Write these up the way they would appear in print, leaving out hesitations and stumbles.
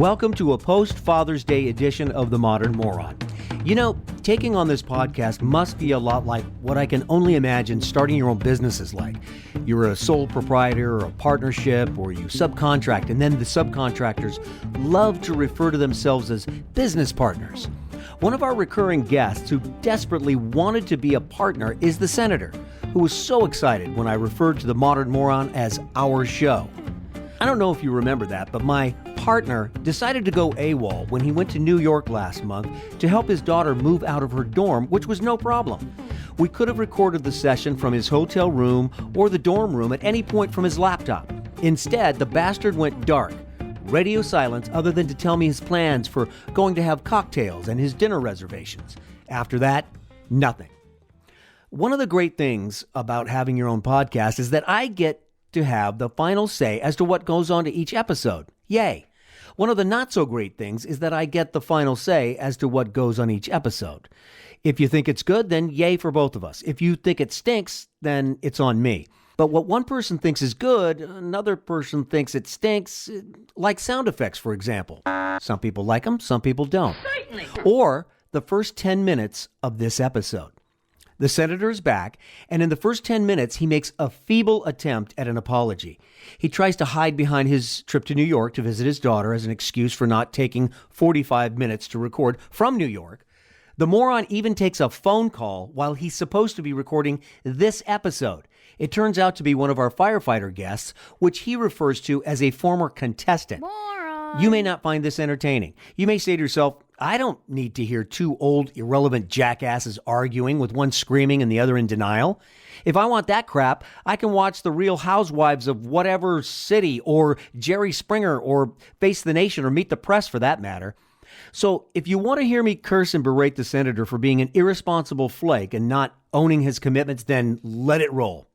Welcome to a post-Father's Day edition of the Modern Moron. You know, taking on this podcast must be a lot like what I can only imagine starting your own business is like. You're a sole proprietor or a partnership, or you subcontract, and then the subcontractors love to refer to themselves as business partners. One of our recurring guests who desperately wanted to be a partner is the Senator, who was so excited when I referred to the Modern Moron as our show. I don't know if you remember that, but my partner decided to go AWOL when he went to New York last month to help his daughter move out of her dorm, which was no problem. We could have recorded the session from his hotel room or the dorm room at any point from his laptop. Instead, the bastard went dark. Radio silence other than to tell me his plans for going to have cocktails and his dinner reservations. After that, nothing. One of the great things about having your own podcast is that I get to have the final say as to what goes on to each episode. Yay. One of the not so great things is that I get the final say as to what goes on each episode. If you think it's good, then yay for both of us. If you think it stinks, then it's on me. But what one person thinks is good, another person thinks it stinks, like sound effects, for example. Some people like them, some people don't. Certainly. Or the first 10 minutes of this episode. The Senator is back, and in the first 10 minutes, he makes a feeble attempt at an apology. He tries to hide behind his trip to New York to visit his daughter as an excuse for not taking 45 minutes to record from New York. The moron even takes a phone call while he's supposed to be recording this episode. It turns out to be one of our firefighter guests, which he refers to as a former contestant. Moron. You may not find this entertaining. You may say to yourself, I don't need to hear two old, irrelevant jackasses arguing with one screaming and the other in denial. If I want that crap, I can watch The Real Housewives of whatever city, or Jerry Springer, or Face the Nation, or Meet the Press for that matter. So if you want to hear me curse and berate the Senator for being an irresponsible flake and not owning his commitments, then let it roll.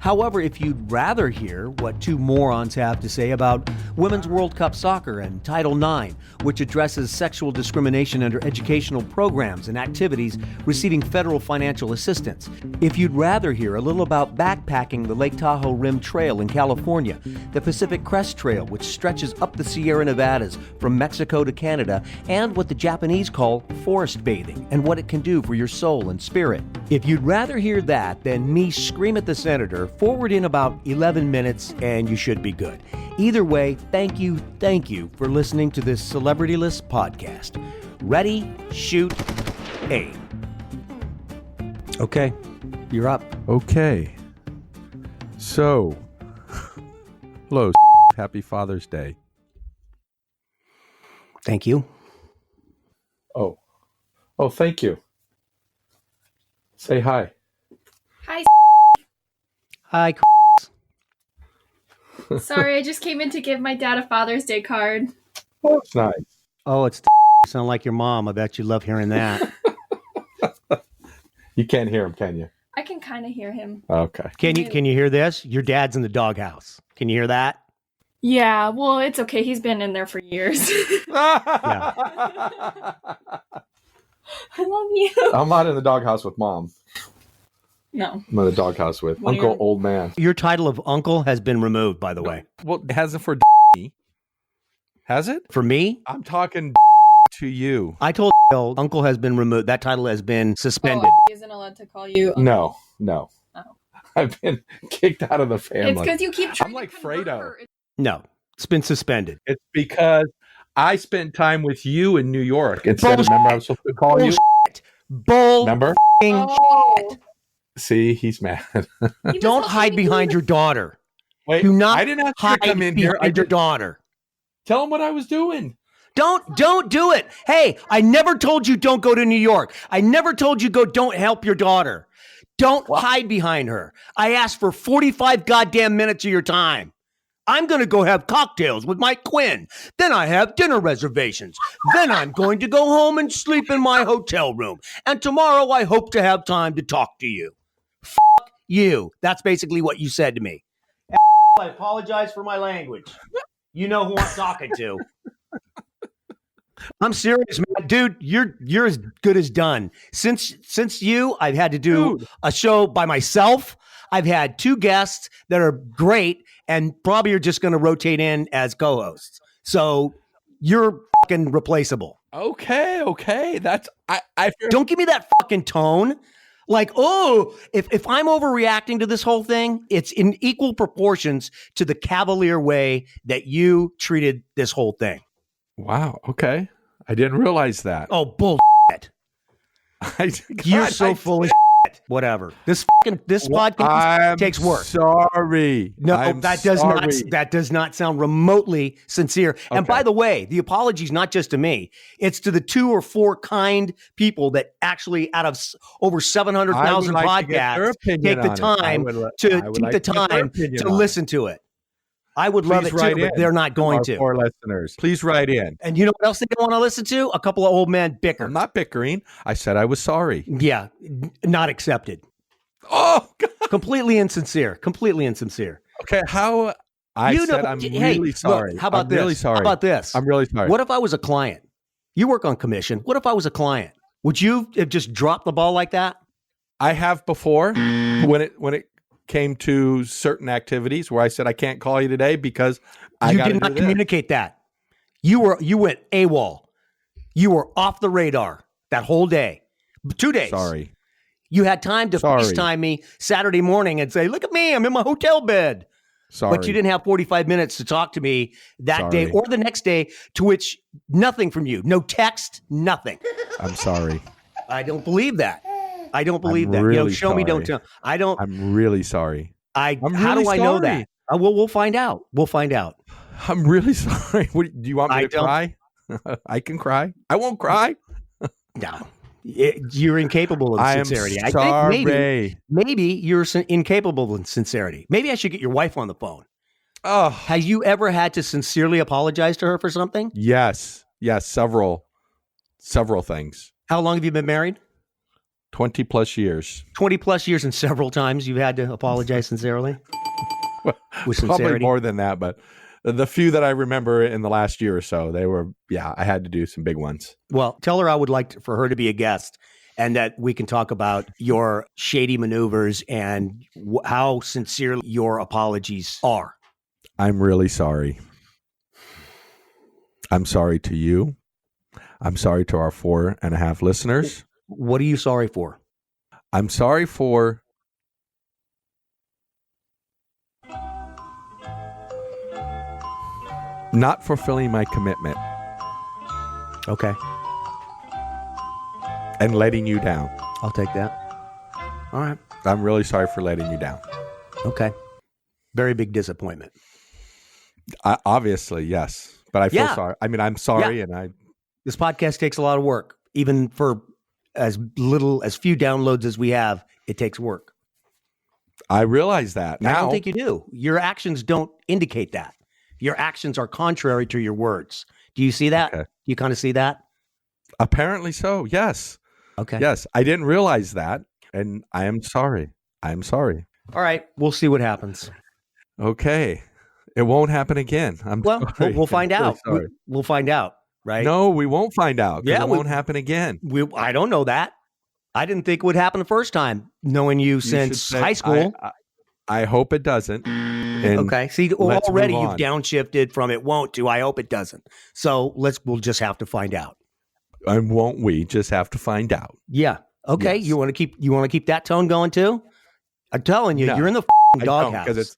However, if you'd rather hear what two morons have to say about Women's World Cup soccer and Title IX, which addresses sexual discrimination under educational programs and activities receiving federal financial assistance, if you'd rather hear a little about backpacking the Lake Tahoe Rim Trail in California, the Pacific Crest Trail, which stretches up the Sierra Nevadas from Mexico to Canada, and what the Japanese call forest bathing and what it can do for your soul and spirit. If you'd rather hear that than me scream at the Senator, forward in about 11 minutes and you should be good. Either way, thank you for listening to this celebrityless podcast. Ready, shoot, aim. Okay, you're up. Okay. So, hello, happy Father's Day. Thank you. Oh, thank you. Say hi. Hi. Hi, Sorry, I just came in to give my dad a Father's Day card. Oh, it's nice. Oh, it's sound like your mom. I bet you love hearing that. You can't hear him, can you? I can kind of hear him. Okay. Can you hear this? Your dad's in the doghouse. Can you hear that? Yeah, well, it's okay. He's been in there for years. Yeah. I love you. I'm not in the doghouse with Mom. No. I'm in the doghouse with Well, Uncle you're- Old Man. Your title of uncle has been removed, by the way. Well, it hasn't for me. Has it? For me, I'm talking to you. I told uncle has been removed. That title has been suspended. Oh, he isn't allowed to call you. No. Oh. I've been kicked out of the family. It's because you keep trying I'm like to convert Fredo. her. No, it's been suspended. It's because I spent time with you in New York. Instead, remember I was supposed to call you? Bull. Remember? Oh. See, he's mad. He Don't was hide helping me behind with- your daughter. Wait, Do not I didn't have to hide come in here. behind your daughter. Tell him what I was doing. Don't do it. Hey, I never told you don't go to New York. I never told you don't help your daughter. Don't hide behind her. I asked for 45 goddamn minutes of your time. I'm going to go have cocktails with Mike Quinn. Then I have dinner reservations. Then I'm going to go home and sleep in my hotel room. And tomorrow I hope to have time to talk to you. Fuck you. That's basically what you said to me. I apologize for my language. You know who I'm talking to. I'm serious, man. Dude, you're as good as done. Since you, I've had to do a show by myself. I've had two guests that are great and probably are just going to rotate in as co-hosts. So you're fucking replaceable. Okay. That's I Don't give me that fucking tone. Like, oh, if I'm overreacting to this whole thing, it's in equal proportions to the cavalier way that you treated this whole thing. Wow. Okay. I didn't realize that. Oh, bullshit. You're so full of shit. Whatever. This podcast takes work. Sorry. No, that does not sound remotely sincere. And by the way, the apology is not just to me. It's to the 2 or 4 kind people that actually, out of over 700,000 podcasts, take the time to listen to it. I would love it too, but they're not going to. Poor listeners, please write in. And you know what else they don't want to listen to? A couple of old men bicker. I'm not bickering. I said I was sorry. Yeah, not accepted. Oh, God. Completely insincere. Okay, how I'm really sorry. Look, how about this? Really sorry. How about this? I'm really sorry. What if I was a client? You work on commission. What if I was a client? Would you have just dropped the ball like that? I have before when it came to certain activities where I said I can't call you today because you did not communicate that. You went AWOL. You were off the radar that whole day. 2 days. Sorry. You had time to FaceTime me Saturday morning and say, "Look at me, I'm in my hotel bed." Sorry. But you didn't have 45 minutes to talk to me that day or the next day, to which nothing from you. No text, nothing. I'm sorry. I don't believe that. I don't believe that. Really show me, don't tell. I don't. I'm really sorry. How do I know that? We'll find out. I'm really sorry. Do you want me to cry? I can cry. I won't cry. No. You're incapable of sincerity. I'm sorry. I think maybe you're incapable of sincerity. Maybe I should get your wife on the phone. Oh. Have you ever had to sincerely apologize to her for something? Yes. Several things. How long have you been married? 20 plus years. 20 plus years, and several times you've had to apologize sincerely? With sincerity? Probably more than that, but the few that I remember in the last year or so, I had to do some big ones. Well, tell her I would like for her to be a guest and that we can talk about your shady maneuvers and how sincere your apologies are. I'm really sorry. I'm sorry to you. I'm sorry to our 4.5 listeners. What are you sorry for? I'm sorry for not fulfilling my commitment. Okay. And letting you down. I'll take that. All right. I'm really sorry for letting you down. Okay. Very big disappointment. Obviously, yes. But I feel sorry. I mean, I'm sorry, and This podcast takes a lot of work. Even for as few downloads as we have, it takes work. I realize that. Now, I don't think you do. Your actions don't indicate that. Your actions are contrary to your words. Do you see that? Okay. You kind of see that? Apparently so, yes. Okay. Yes, I didn't realize that, and I am sorry. I'm sorry. All right, we'll see what happens. Okay. It won't happen again. Sorry. We'll find out. Really we'll find out, right? No, we won't find out. Yeah, it won't happen again. I don't know that. I didn't think it would happen the first time, knowing you since high school. I hope it doesn't. Okay. See, already you've downshifted from it won't to I hope it doesn't. So we'll just have to find out. And won't we just have to find out? Yeah. Okay. Yes. You want to keep that tone going too? I'm telling you, you're in the doghouse. Because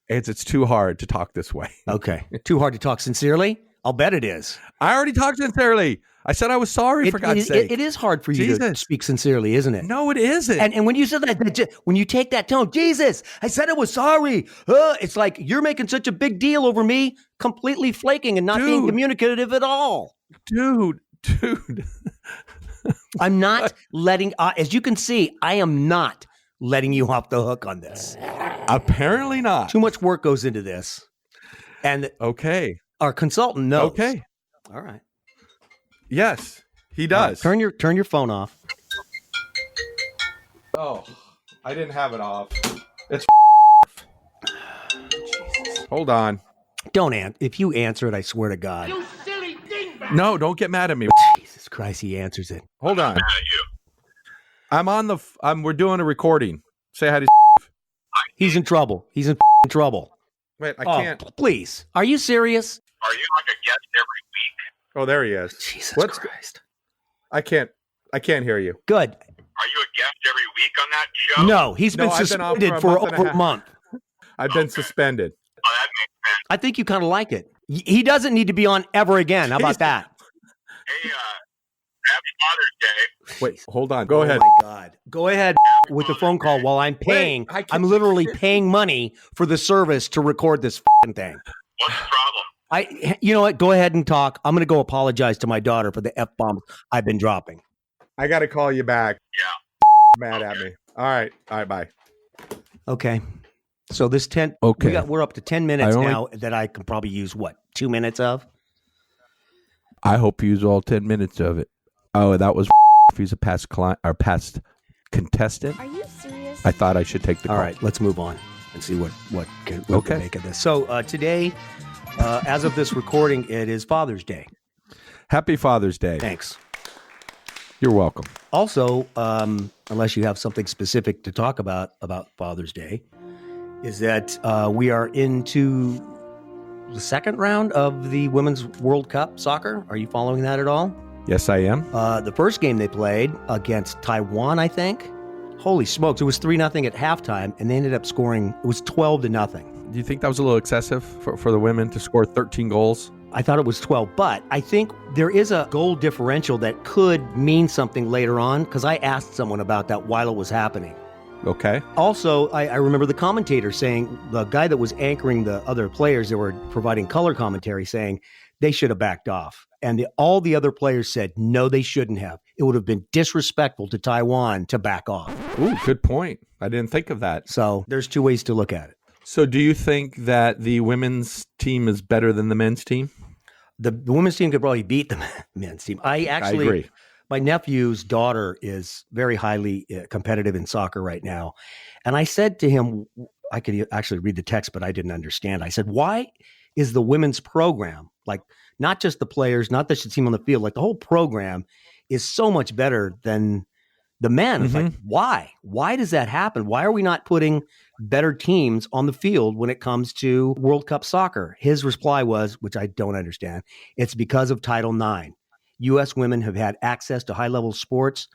it's too hard to talk this way. Okay. Too hard to talk sincerely? I'll bet it is. I already talked sincerely. I said I was sorry, for God's sake. It is hard for you to speak sincerely, isn't it? No, it isn't. And when you said that, when you take that tone, Jesus, I said I was sorry. It's like you're making such a big deal over me completely flaking and not being communicative at all. Dude. I'm not letting, as you can see, I am not letting you off the hook on this. Apparently not. Too much work goes into this. And our consultant knows. Okay. All right. Yes, he does. Turn your phone off. Oh, I didn't have it off. It's Jesus. Hold on. If you answer it, I swear to God. You silly dingbat. No, don't get mad at me. Jesus Christ, he answers it. Hold on. I'm mad at you. I'm on we're doing a recording. Say hi to He's in trouble. He's in trouble. Wait, I can't. Please. Are you serious? Are you like a guest every week? Oh, there he is. Jesus What's Christ. I can't hear you. Good. Are you a guest every week on that show? No, he's been I've been off suspended for a for month and a over a half. month. I've been suspended. Oh, that makes sense. I think you kind of like it. He doesn't need to be on ever again. How about that? Hey, happy Father's Day. Wait, hold on. Go ahead. Oh my God. Go ahead with the phone call while I'm paying. I can't- I'm literally paying money for the service to record this thing. What's the problem? You know what? Go ahead and talk. I'm going to go apologize to my daughter for the F-bombs I've been dropping. I got to call you back. Yeah. Mad at me. All right, bye. Okay. So this 10, Okay. we're up to 10 minutes I only- now that I can probably use, 2 minutes of? I hope you use all 10 minutes of it. Oh, that was if he's a past client or past contestant. Are you serious? I thought I should take the All call. right, let's move on and see what can Okay. make of this. So today, as of this recording, it is Father's Day. Happy Father's Day. Thanks. You're welcome. Also, unless you have something specific to talk about Father's Day, is that we are into the second round of the Women's World Cup soccer. Are you following that at all? Yes, I am. The first game they played against Taiwan, I think. Holy smokes. It was 3-0 at halftime, and they ended up scoring, it was 12-0. Do you think that was a little excessive for the women to score 13 goals? I thought it was 12, but I think there is a goal differential that could mean something later on, because I asked someone about that while it was happening. Okay. Also, I remember the commentator saying, the guy that was anchoring the other players that were providing color commentary saying they should have backed off. And all the other players said, no, they shouldn't have. It would have been disrespectful to Taiwan to back off. Ooh, good point. I didn't think of that. So there's two ways to look at it. So do you think that the women's team is better than the men's team? The women's team could probably beat the men's team. I agree. My nephew's daughter is very highly competitive in soccer right now. And I said to him, I could actually read the text, but I didn't understand. I said, why is the women's program, like not just the players, not the team on the field, like the whole program is so much better than the men? It's like, why? Why does that happen? Why are we not putting better teams on the field when it comes to World Cup soccer? His reply was, which I don't understand, it's because of Title IX. U.S. women have had access to high-level sports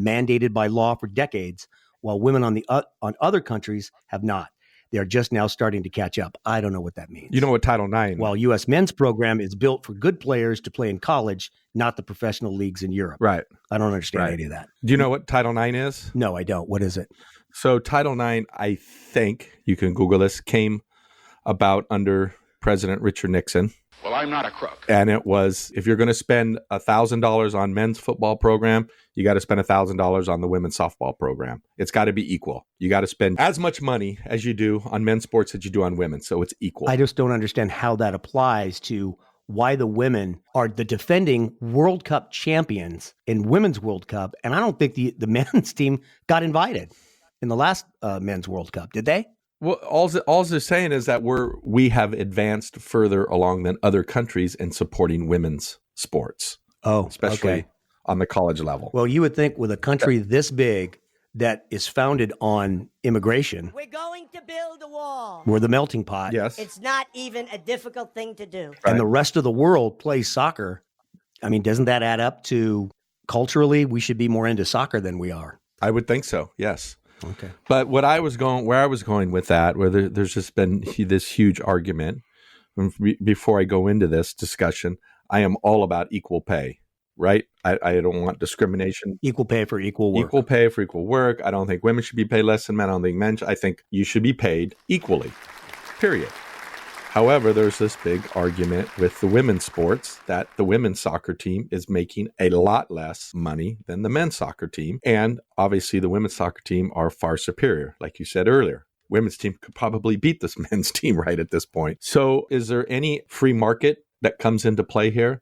mandated by law for decades, while women on other countries have not. They are just now starting to catch up. I don't know what that means. You know what Title IX? While U.S. men's program is built for good players to play in college, not the professional leagues in Europe. Right. I don't understand Right. any of that. Do you know what Title IX is? No, I don't. What is it? So Title IX, I think, you can Google this, came about under President Richard Nixon. Well, I'm not a crook. And it was, if you're going to spend $1,000 on men's football program, you got to spend $1,000 on the women's softball program. It's got to be equal. You got to spend as much money as you do on men's sports as you do on women. So it's equal. I just don't understand how that applies to why the women are the defending World Cup champions in Women's World Cup. And I don't think the men's team got invited in the last men's World Cup. Did they? Well, all they're saying is that we have advanced further along than other countries in supporting women's sports. Oh, especially okay. On the college level. Well, you would think with a country this big that is founded on immigration, We're going to build a wall. we're the melting pot. Yes. It's not even a difficult thing to do. And the rest of the world plays soccer. I mean, doesn't that add up to culturally we should be more into soccer than we are? I would think so. Yes. Okay. But where I was going with that, where there's just been this huge argument. Before I go into this discussion, I am all about equal pay, right? I don't want discrimination. Equal pay for equal work. Equal pay for equal work. I don't think women should be paid less than men. I don't think men should. I think you should be paid equally, period. However, there's this big argument with the women's sports that the women's soccer team is making a lot less money than the men's soccer team. And obviously the women's soccer team are far superior, like you said earlier. Women's team could probably beat this men's team right at this point. So is there any free market that comes into play here?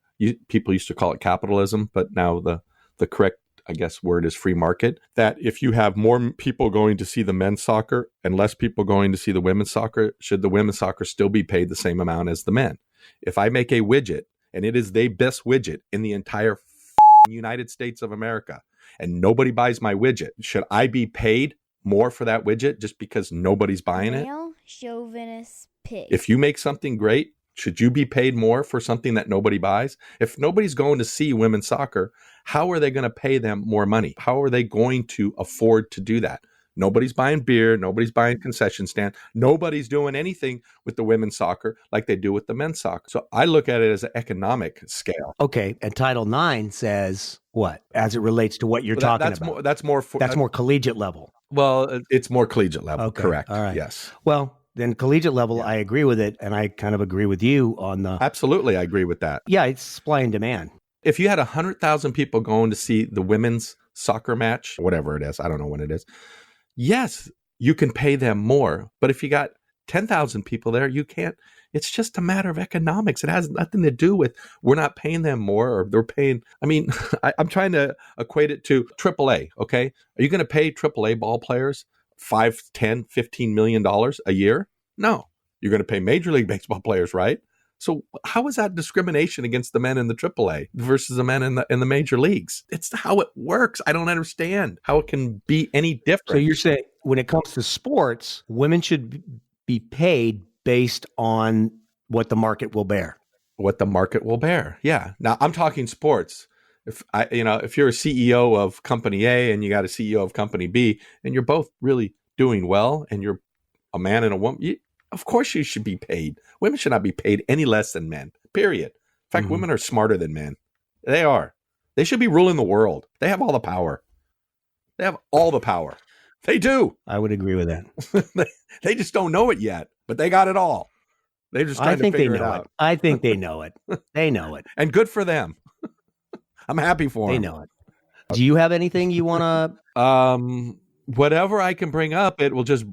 People used to call it capitalism, but now the correct, I guess, word is free market. That if you have more people going to see the men's soccer and less people going to see the women's soccer, should the women's soccer still be paid the same amount as the men? If I make a widget and it is the best widget in the entire United States of America and nobody buys my widget, should I be paid more for that widget just because nobody's buying it? Male chauvinist pig. If you make something great Should you be paid more for something that nobody buys? If nobody's going to see women's soccer, how are they going to pay them more money? How are they going to afford to do that? Nobody's buying beer. Nobody's buying concession stand. Nobody's doing anything with the women's soccer like they do with the men's soccer. So I look at it as an economic scale. Okay. And Title IX says what? As it relates to what you're talking about. That's more collegiate level. Well, it's more collegiate level. Okay. Correct. All right. Yes. Well, then collegiate level, I agree with it. And I kind of agree with you on the... Absolutely. I agree with that. Yeah, it's supply and demand. If you had 100,000 people going to see the women's soccer match, whatever it is, I don't know when it is. Yes, you can pay them more. But if you got 10,000 people there, you can't. It's just a matter of economics. It has nothing to do with we're not paying them more or they're paying. I mean, I'm trying to equate it to AAA. Okay. Are you going to pay AAA ball players $5, $10, $15 million a year? No. You're going to pay Major League Baseball players, right? So how is that discrimination against the men in the AAA versus the men in the major leagues? It's how it works. I don't understand how it can be any different. So you're saying when it comes to sports, women should be paid based on what the market will bear. What the market will bear. Yeah. Now I'm talking sports. If you're a CEO of company A and you got a CEO of company B and you're both really doing well and you're a man and a woman, of course you should be paid. Women should not be paid any less than men, period. In fact, women are smarter than men. They are. They should be ruling the world. They have all the power. They have all the power. They do. I would agree with that. They just don't know it yet, but they got it all. They're just trying to figure it out. I think they know it. They know it. And good for them. I'm happy for them. They know it. Do you have anything you want to... Whatever I can bring up, it will just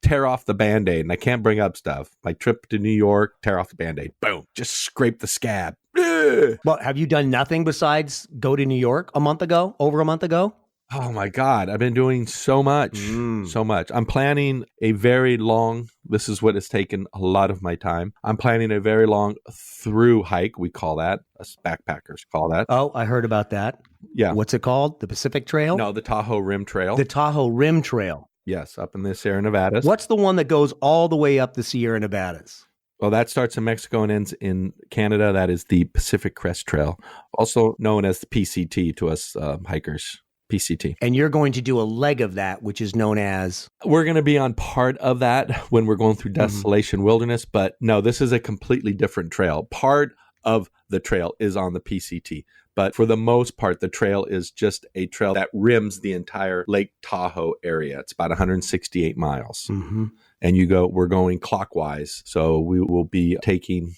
tear off the Band-Aid. And I can't bring up stuff. My trip to New York, tear off the Band-Aid. Boom. Just scrape the scab. Ugh. Well, have you done nothing besides go to New York over a month ago? Oh my God. I've been doing so much. So much. I'm planning a very long, this is what has taken a lot of my time. I'm planning a very long through hike. We call that. Us backpackers call that. Oh, I heard about that. Yeah. What's it called? The Pacific Trail? No, the Tahoe Rim Trail. The Tahoe Rim Trail. Yes, up in the Sierra Nevadas. What's the one that goes all the way up the Sierra Nevadas? Well, that starts in Mexico and ends in Canada. That is the Pacific Crest Trail, also known as the PCT to us hikers. PCT. And you're going to do a leg of that, which is known as... We're going to be on part of that when we're going through Desolation Wilderness, but no, this is a completely different trail. Part of the trail is on the PCT, but for the most part, the trail is just a trail that rims the entire Lake Tahoe area. It's about 168 miles. And we're going clockwise. So we will be taking,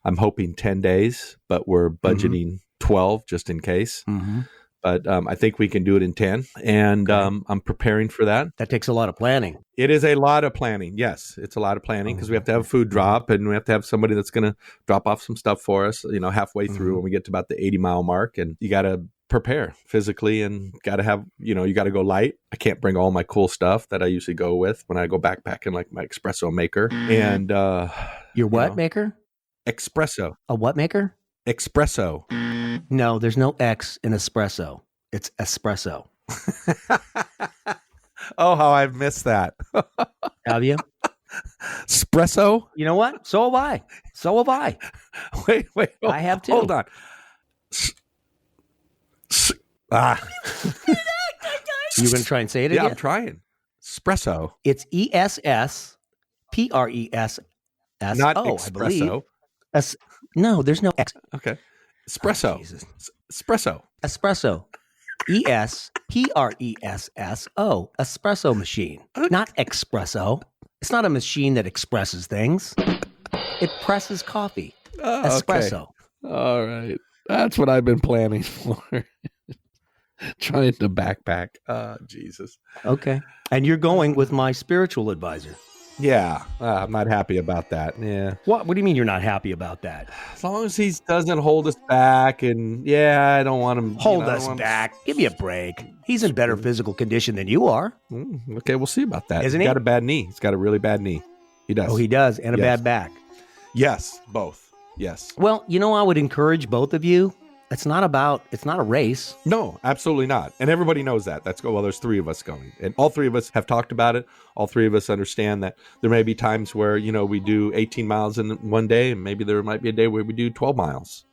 I'm hoping 10 days, but we're budgeting 12 just in case. But I think we can do it in 10. And I'm preparing for that. That takes a lot of planning. It is a lot of planning. Yes, it's a lot of planning because we have to have a food drop and we have to have somebody that's going to drop off some stuff for us, halfway through when we get to about the 80-mile mark. And you got to prepare physically and got to have, you got to go light. I can't bring all my cool stuff that I usually go with when I go backpacking, like my espresso maker. And your what maker? Espresso. A what maker? Espresso. No, there's no X in espresso. It's espresso. Oh, how I've missed that. Have you? Espresso? You know what? So have I. Wait. I have too. Hold on. You going to try and say it again? Yeah, I'm trying. Espresso. It's ESSPRESS. Not espresso. I believe. No, there's no X. Okay. Espresso. Oh, Jesus. Espresso. Espresso. ESPRESSO. Espresso machine. Not espresso. It's not a machine that expresses things. It presses coffee. Espresso. Okay. All right. That's what I've been planning for. Trying to backpack. Jesus. Okay. And you're going with my spiritual advisor. Yeah. I'm not happy about that. Yeah. What do you mean you're not happy about that? As long as he doesn't hold us back and I don't want him. Hold us back. Give me a break. He's in better physical condition than you are. Okay. We'll see about that. Isn't He's he? got a bad knee. He's got a really bad knee. He does. Oh, he does. And a Yes. bad back. Yes. Both. Yes. Well, I would encourage both of you it's not a race. No, absolutely not. And everybody knows that. There's 3 of us going. And all 3 of us have talked about it. All 3 of us understand that there may be times where, we do 18 miles in one day, and maybe there might be a day where we do 12 miles.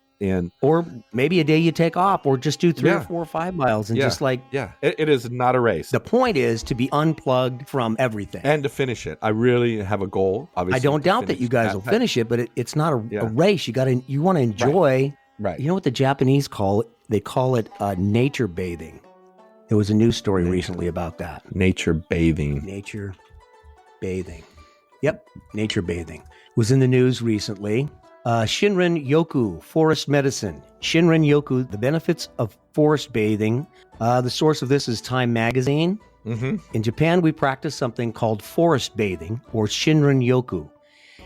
Or maybe a day you take off, or just do 3 or 4 or 5 miles and just like... Yeah, it is not a race. The point is to be unplugged from everything. And to finish it. I really have a goal, obviously. I don't doubt that you guys will finish it, but it's not a race. You want to enjoy... Right. You know what the Japanese call it? They call it nature bathing. There was a news story recently about that. Nature bathing. Nature bathing. Yep, nature bathing. It was in the news recently. Shinrin Yoku, forest medicine. Shinrin Yoku, the benefits of forest bathing. The source of this is Time Magazine. Mm-hmm. In Japan, we practice something called forest bathing, or Shinrin Yoku.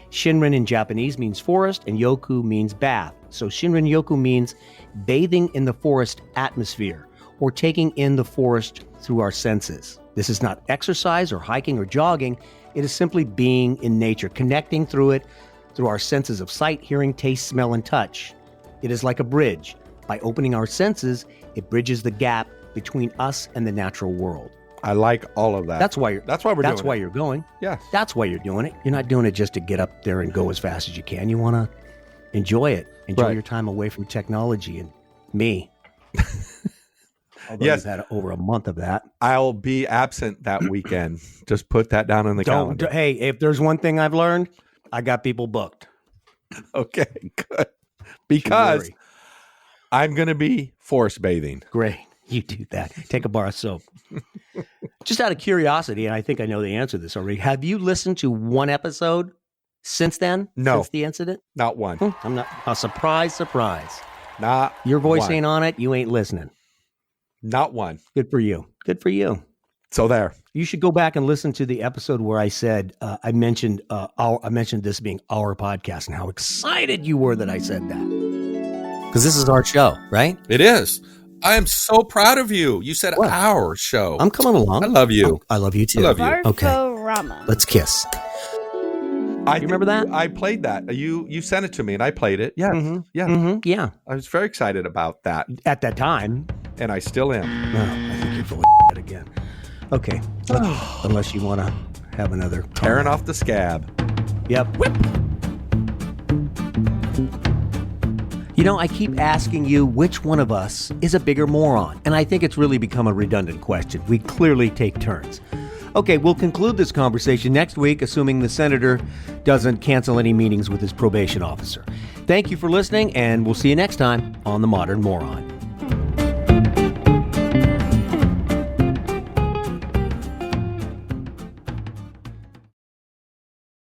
Shinrin in Japanese means forest, and Yoku means bath. So Shinrin Yoku means bathing in the forest atmosphere, or taking in the forest through our senses. This is not exercise or hiking or jogging. It is simply being in nature, connecting through it, through our senses of sight, hearing, taste, smell, and touch. It is like a bridge. By opening our senses, it bridges the gap between us and the natural world. I like all of that. That's why we're doing it. That's why you're going. Yeah. That's why you're doing it. You're not doing it just to get up there and go as fast as you can. You want to enjoy it. Enjoy your time away from technology and me. Although Yes. you've had over a month of that. I'll be absent that weekend. Just put that down on the calendar. Hey, if there's one thing I've learned, I got people booked. Okay, good. Because I'm going to be forest bathing. Great. You do that. Take a bar of soap. Just out of curiosity, and I think I know the answer to this already, have you listened to one episode since then? No. Since the incident? Not one. I'm not. A surprise. Not Your voice one. ain't on it. You ain't listening. Not one. Good for you. Good for you. So there. You should go back and listen to the episode where I said I mentioned this being our podcast and how excited you were that I said that. Because this is our show, right? It is. I am so proud of you. You said our show. I'm coming along. I love you. I love you too. I love you. Okay. Farforama. Let's kiss. You remember that? I played that. You sent it to me and I played it. Yeah. Mm-hmm. Yeah. Mm-hmm. Yeah. I was very excited about that. At that time. And I still am. No, I think you're full of shit again. Okay. Unless you want to have another Tearing off the scab. Yep. Whip. You know, I keep asking you which one of us is a bigger moron, and I think it's really become a redundant question. We clearly take turns. Okay, we'll conclude this conversation next week, assuming the senator doesn't cancel any meetings with his probation officer. Thank you for listening, and we'll see you next time on The Modern Moron.